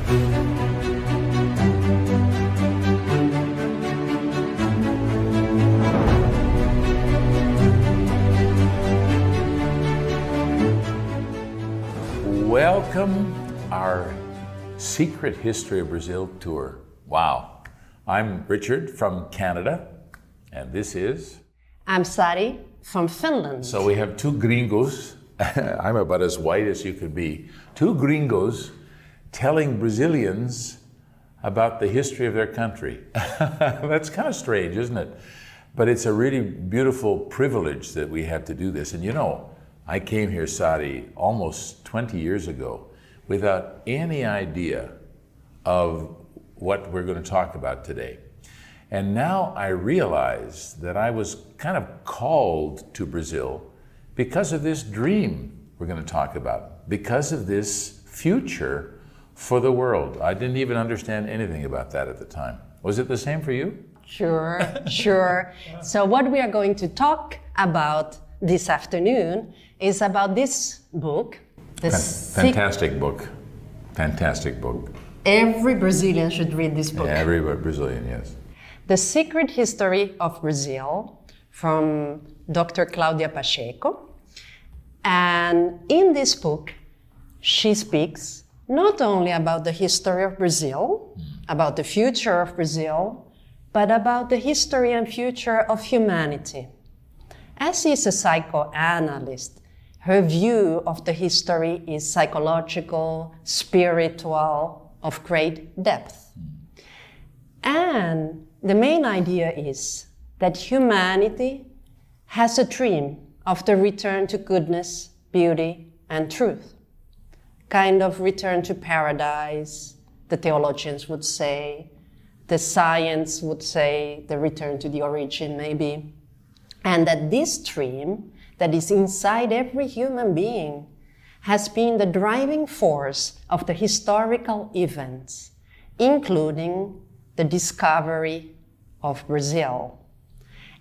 Welcome our Secret History of Brazil tour. Wow. I'm Richard from Canada, and this is... I'm Sari from Finland. So we have two gringos. I'm about as white as you could be. Two gringos telling Brazilians about the history of their country. That's kind of strange, isn't it? But it's a really beautiful privilege that we have to do this. And you know, I came here, Sari, almost 20 years ago without any idea of what we're going to talk about today. And now I realize that I was kind of called to Brazil because of this dream we're going to talk about, because of this future for the world. I didn't even understand anything about that at the time. Was it the same for you? Sure, sure. So what we are going to talk about this afternoon is about this book. Fantastic book. Fantastic book. Every Brazilian should read this book. Yeah, every Brazilian, yes. The Secret History of Brazil from Dr. Claudia Pacheco. And in this book, she speaks not only about the history of Brazil, about the future of Brazil, but about the history and future of humanity. As she is a psychoanalyst, her view of the history is psychological, spiritual, of great depth. And the main idea is that humanity has a dream of the return to goodness, beauty, and truth. Kind of return to paradise, the theologians would say, the science would say, the return to the origin maybe. And that this dream that is inside every human being has been the driving force of the historical events, including the discovery of Brazil.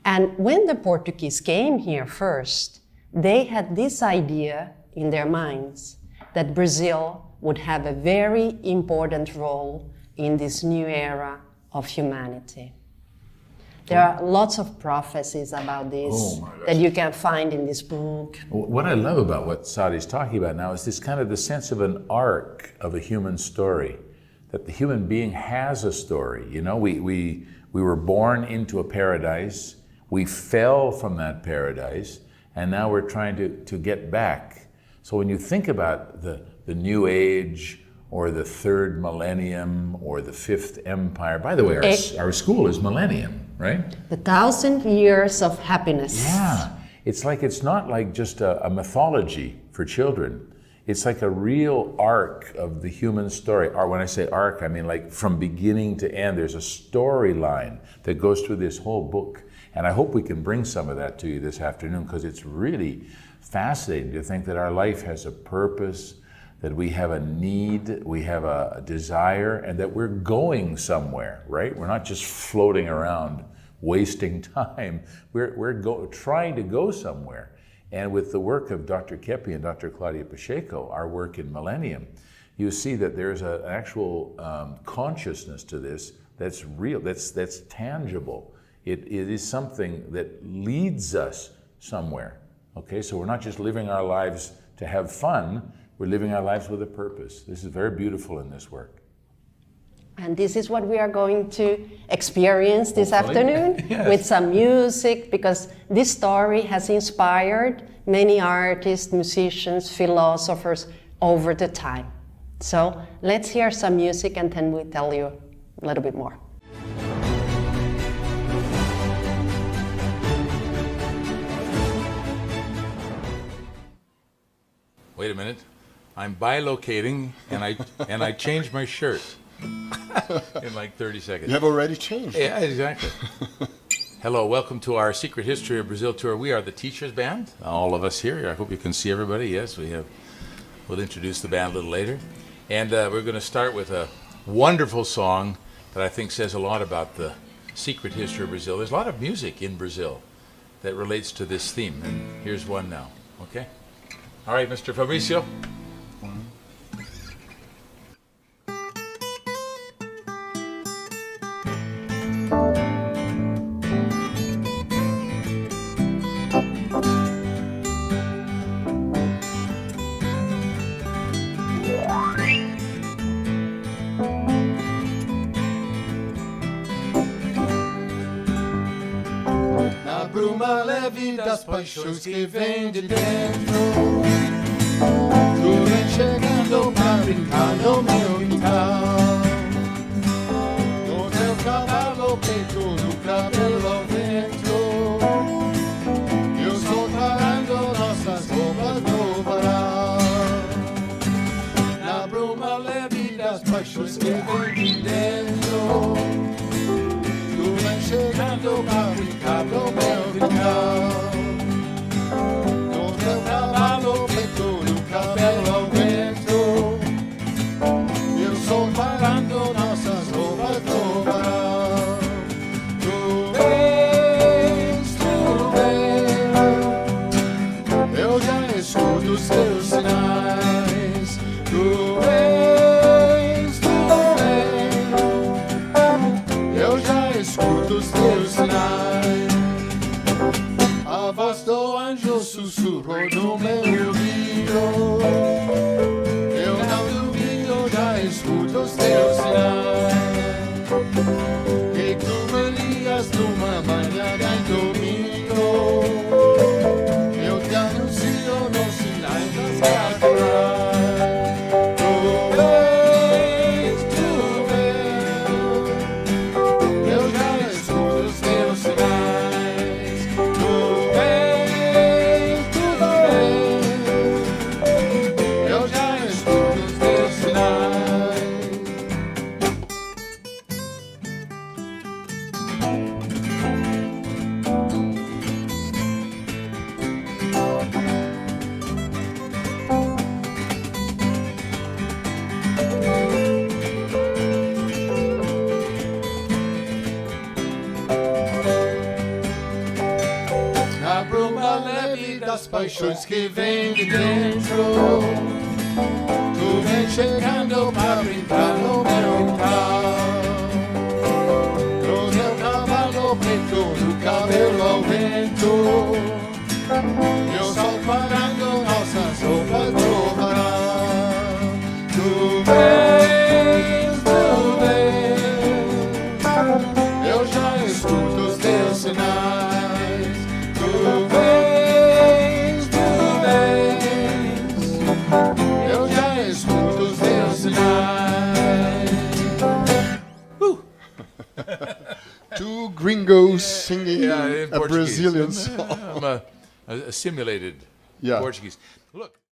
And when the Portuguese came here first, they had this idea in their minds that Brazil would have a very important role in this new era of humanity. There are lots of prophecies about this that you can find in this book. What I love about what Sadi's talking about now is this kind of the sense of an arc of a human story, that the human being has a story. You know, we were born into a paradise, we fell from that paradise, and now we're trying to get back. So when you think about the New Age, or the third millennium, or the fifth empire. By the way, our school is millennium, right? The 1,000 years of happiness. Yeah, it's not like just a mythology for children. It's like a real arc of the human story. Or when I say arc, I mean like from beginning to end. There's a storyline that goes through this whole book. And I hope we can bring some of that to you this afternoon, because it's really fascinating to think that our life has a purpose, that we have a need, we have a desire, and that we're going somewhere, right? We're not just floating around wasting time. We're trying to go somewhere. And with the work of Dr. Kepi and Dr. Claudia Pacheco, our work in Millennium, you see that there's an actual consciousness to this that's real, that's tangible. It is something that leads us somewhere, okay? So we're not just living our lives to have fun, we're living our lives with a purpose. This is very beautiful in this work. And this is what we are going to experience this Hopefully. Afternoon Yes. With some music, because this story has inspired many artists, musicians, philosophers over the time. So let's hear some music and then we'll tell you a little bit more. Wait a minute. I'm bilocating and I changed my shirt in like 30 seconds. You have already changed. Yeah, exactly. Hello, welcome to our Secret History of Brazil tour. We are the Teachers Band, all of us here. I hope you can see everybody. Yes, we'll introduce the band a little later. And we're going to start with a wonderful song that I think says a lot about the secret history of Brazil. There's a lot of music in Brazil that relates to this theme, and here's one now, okay? All right, Mr. Fabricio. bruma leve das paixões que vem de dentro. Tu vem chegando pra brincar no meu quintal. No teu cavalo peito, no cabelo ao vento. Eu estou parando nossas roupas no varal. Na bruma leve das paixões que vem de dentro. Tu vem chegando pra brincar no meu quintal. No teu cavalo peito, no cabelo ao vento. Eu estou parando nossas roupas no varal. Tu vês, eu já escuto os teus sinais. Tu vês, eu já escuto os teus sinais. A voz do anjo sussurrou no meu ouvido. Eu não duvido, já escuto os teus sinais. Que tu me ligas numa manhã de domingo. Eu te anuncio nos sinais das catedrais. Tu vês, eu já escuto os teus sinais. Tu vês, eu já escuto os teus sinais. A bruma leve das paixões que vem de dentro. Tu vem chegando pra brincar no meu quintal. No teu cavalo preto, no cabelo ao vento. Eu estou parando nossas roupas no varal. Tu vês, eu já escuto os teus sinais. Tu vês, eu já escuto os teus sinais. Two gringos singing Yeah, in a Portuguese. Brazilian song. A simulated Yeah. Portuguese. Look.